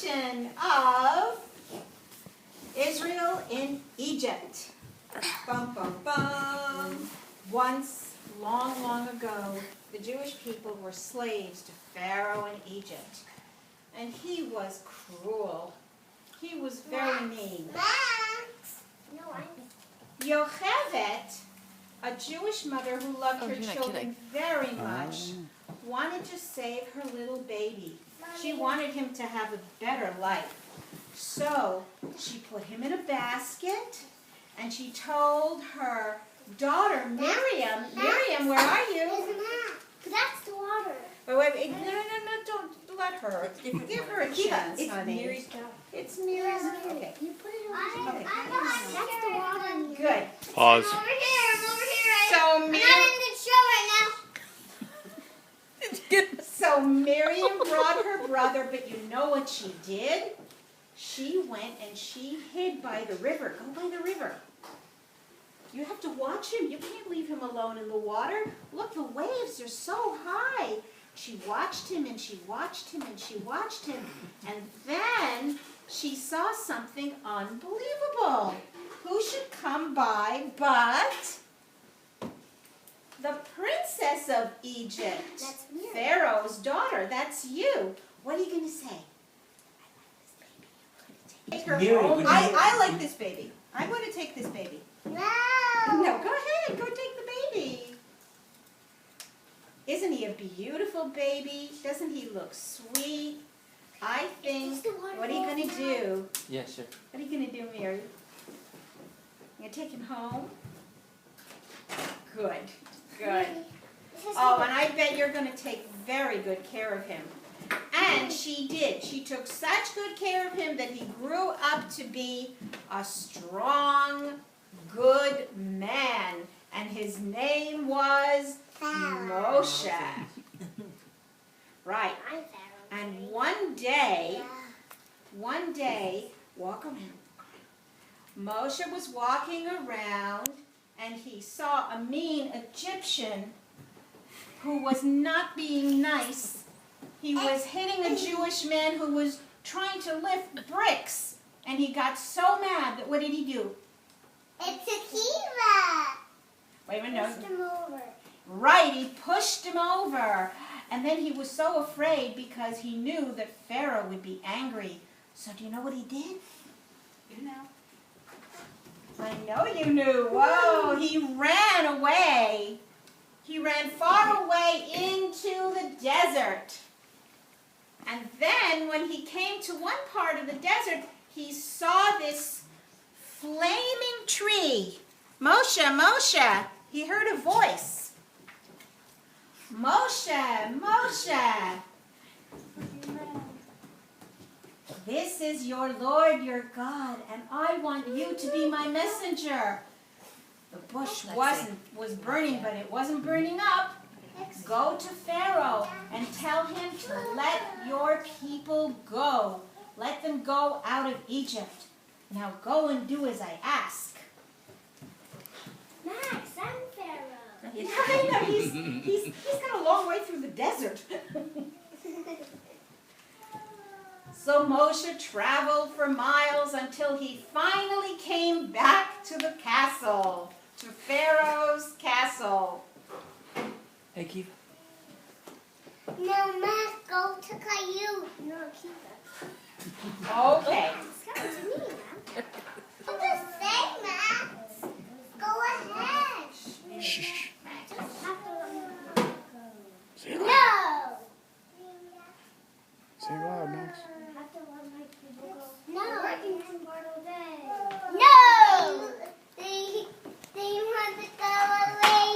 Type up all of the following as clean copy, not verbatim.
introduction of Israel in Egypt. Bum, bum, bum. Once, long, long ago, the Jewish people were slaves to Pharaoh in Egypt. And he was cruel. He was very mean. Yocheved, a Jewish mother who loved her children very much, wanted to save her little baby. She wanted him to have a better life. So she put him in a basket, and she told her daughter, Miriam, where are you? That's the water. Wait, no, don't let her. Give her a chance, honey. It's Miriam's. Okay. You put it over here. That's the water. Good. Pause. I'm over here. So I'm not in the show right now. So Miriam brought her brother, but you know what she did? She went and she hid by the river. Go by the river. You have to watch him. You can't leave him alone in the water. Look, the waves are so high. She watched him and she watched him and she watched him. And then she saw something unbelievable. Who should come by but the princess of Egypt, That's me. Pharaoh's daughter. That's you. What are you going to say? I like this baby. Take her home. I like this baby. I'm going to take this baby. No. No, go ahead. Go take the baby. Isn't he a beautiful baby? Doesn't he look sweet? I think, what are you going to do? Yeah, sure. What are you going to do, Mary? You going to take him home? Good. Good. Oh, and I bet you're going to take very good care of him. And she did. She took such good care of him that he grew up to be a strong, good man. And his name was Moshe. Right. And one day, walk around. Moshe was walking around and he saw a mean Egyptian who was not being nice. He was hitting a Jewish man who was trying to lift bricks. And he got so mad that what did he do? It's a Kiva. Wait a minute. Pushed him over. Right, he pushed him over. And then he was so afraid because he knew that Pharaoh would be angry. So do you know what he did? You know. I know you knew. Whoa, he ran away. He ran far away into the desert. And then when he came to one part of the desert, he saw this flaming tree. Moshe, he heard a voice. Moshe, this is your Lord, your God, and I want you to be my messenger. The bush was burning, but it wasn't burning up. Go to Pharaoh and tell him to let your people go. Let them go out of Egypt. Now go and do as I ask. Max, I'm Pharaoh. I know, he's got a long way through the desert. So Moshe traveled for miles until he finally came back to the castle, to Pharaoh's castle. Hey, Keith. No, Max, go to Caillou. No, Kiva. Okay. It's coming to me, man. What to say, Max? Go ahead. Shh. Just have to let me go. Say it No! loud. Say it loud, Max. I have to let my people go. No! We're working too hard all day. No! They want to go away.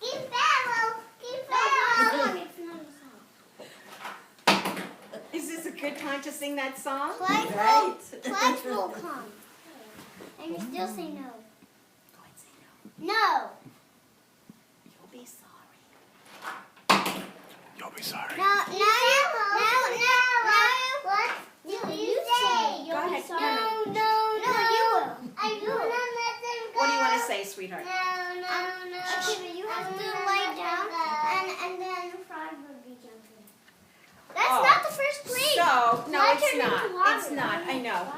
Give Pharaoh! Give Pharaoh! Is this a good time to sing that song? Floods will come. And you still say no. Go ahead, say no. No! You'll be sorry. You'll be sorry. No. What do you say? Go ahead. No, you will. I will not let them go. What do you want to say, sweetheart? No. Akiva, you have to lie down, and then the frog will be jumping. That's That's not the first plague. So, no, Water it's into not. water. It's not. I know.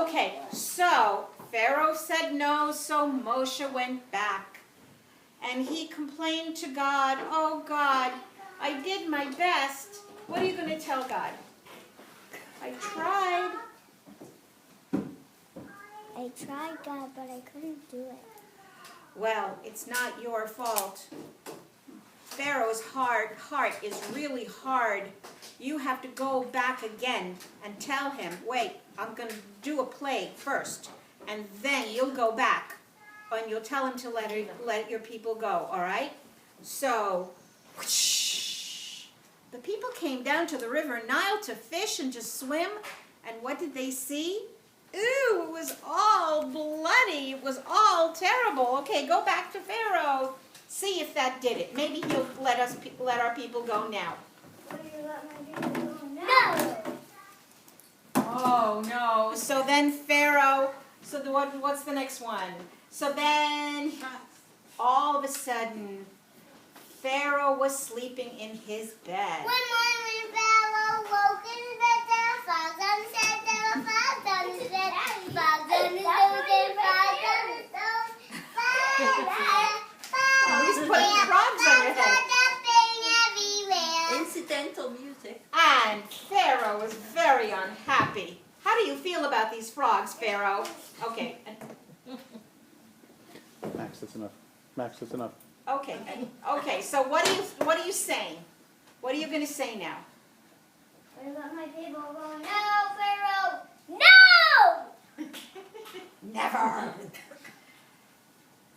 Okay, so Pharaoh said no, so Moshe went back. And he complained to God, "Oh God, I did my best." What are you going to tell God? I tried. I tried, God, but I couldn't do it. Well, it's not your fault. Pharaoh's heart is really hard. You have to go back again and tell him, wait, I'm going to do a plague first, and then you'll go back, and you'll tell him to let your people go, all right? So, whoosh, the people came down to the river Nile to fish and to swim, and what did they see? Ooh, it was all bloody. It was all terrible. Okay, go back to Pharaoh. See if that did it. Maybe he'll let our people go now. No. Oh no. So then Pharaoh, what's the next one? So then all of a sudden Pharaoh was sleeping in his bed. One morning Pharaoh woke in the bed, there were five on his head, there were five on his head, five on his nose, and five on his nose, Oh, he's putting frogs on your head. Incidental music. And Pharaoh was very unhappy. How do you feel about these frogs, Pharaoh? Okay. Max, that's enough. Max, that's enough. Okay. Okay. So what are you saying? What are you going to say now? I let my people go. No, Pharaoh. No! Never.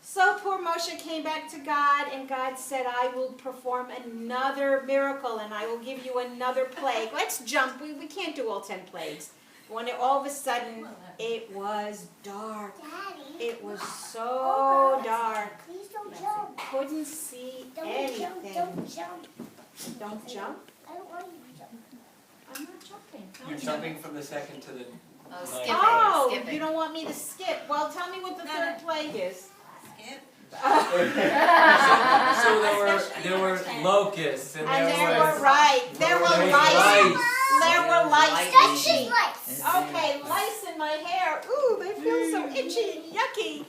So poor Moshe came back to God, and God said, "I will perform another miracle, and I will give you another plague." Let's jump. We can't do all 10 plagues. When all of a sudden it was dark. Daddy. It was so dark. Please don't jump. Couldn't see Don't anything. jump. Don't jump. Don't jump. I don't want you to jump. I'm not jumping. You're jumping from the second to the Oh, ninth. skip. Oh, Skipping. you don't want me to skip. Well, tell me what the third plague is. Skip. So there were locusts and And there there was were there were there was lice. lice. There were lice. That's just lice. Okay, lice in my hair. Ooh, they feel so itchy and yucky.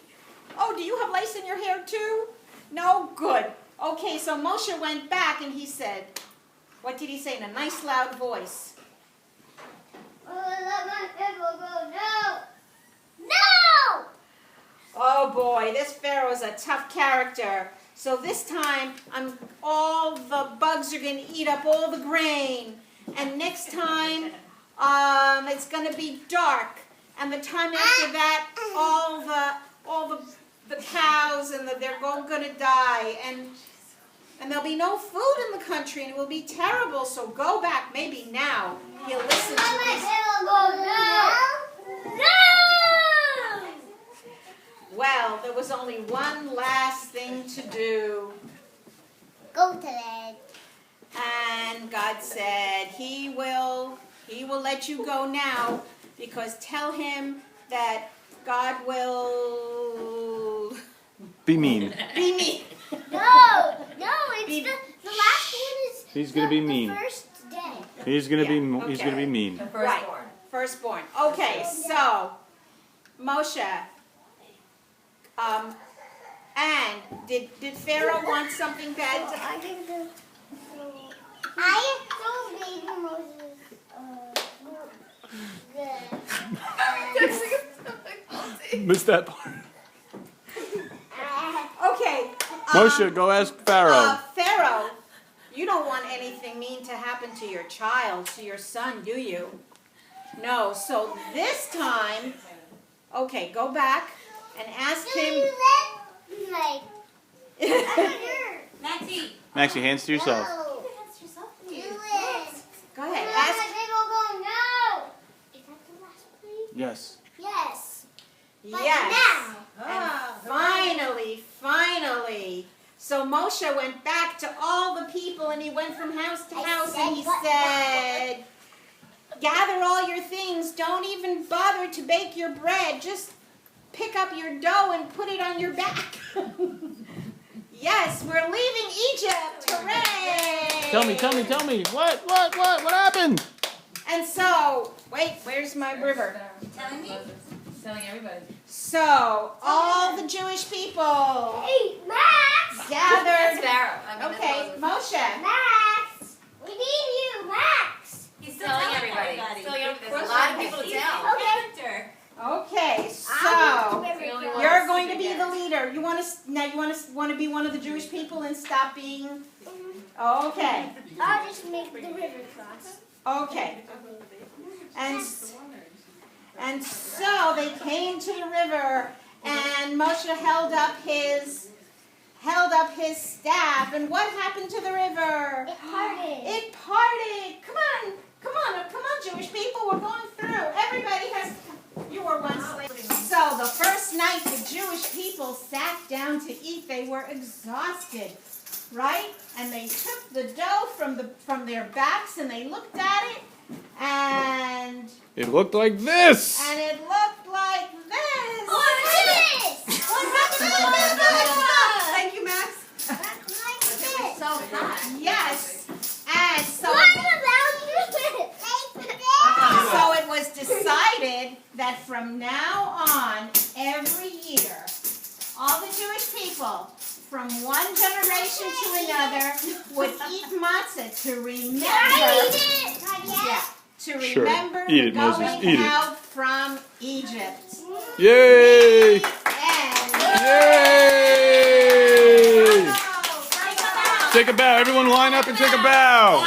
Oh, do you have lice in your hair too? No? Good. Okay, so Moshe went back and he said, what did he say in a nice loud voice? Oh, let my people go. No. No! Oh boy, this Pharaoh's a tough character. So this time, all the bugs are going to eat up all the grain. And next time, it's going to be dark. And the time after that, all the cows and they're all going to die. And there'll be no food in the country, and it will be terrible. So go back, maybe now. He'll listen to Let my these. people go. No. No! Well, there was only one last thing to do. Go to bed. And God said, He will let you go now, because tell him that God will Be mean. be mean. No, it's the last one is He's gonna be mean. the first day. He's gonna be. Yeah, He's okay. gonna be mean. The Right. firstborn. Firstborn. Okay, so Moshe, and did Pharaoh want something bad? I think I told baby Moses Missed that part. Okay. Moshe, go ask Pharaoh. Pharaoh, you don't want anything mean to happen to your child, to your son, do you? No. So this time, okay, go back and ask him. Maxie. Maxie, hands to yourself. Do it. Go ahead. Let Ask. my people go. No. Is that the last please? Yes. Yes. But Yes. now. Finally. So Moshe went back to all the people, and he went from house to house, and he said, gather all your things. Don't even bother to bake your bread. Just pick up your dough and put it on your back. Yes, we're leaving Egypt. Hooray! Tell me. What happened? And so, wait, where's my river? Telling me? Telling everybody. So, all the Jewish people Hey, Max! gathered. Pharaoh. Okay, Moshe. Max! We need you, Max! He's still Telling telling everybody. everybody. Still young. There's a lot of people to tell. Character. Okay, I'm so the river you're cross. going to be the leader. You want to be one of the Jewish people and stop being. Okay, I'll just make the river cross. okay. And so they came to the river, and Moshe held up his staff. And what happened to the river? It parted. It parted. Come on, Jewish people. We're going through. Everybody has. You were once slave. So the first night the Jewish people sat down to eat, they were exhausted, right? And they took the dough from their backs and they looked at it, and It looked like this. it looked like this. What is this? What happened to the Thank you, Max. Like this. So hot. Yes. And so So it was decided that from now on, every year, all the Jewish people, from one generation to another, would eat matzah to remember. Yeah, to Sure. remember Eat it, going Moses, eat it. out from Egypt. Yay! And Yay! Oh, Take a bow. Everyone line up and take a bow.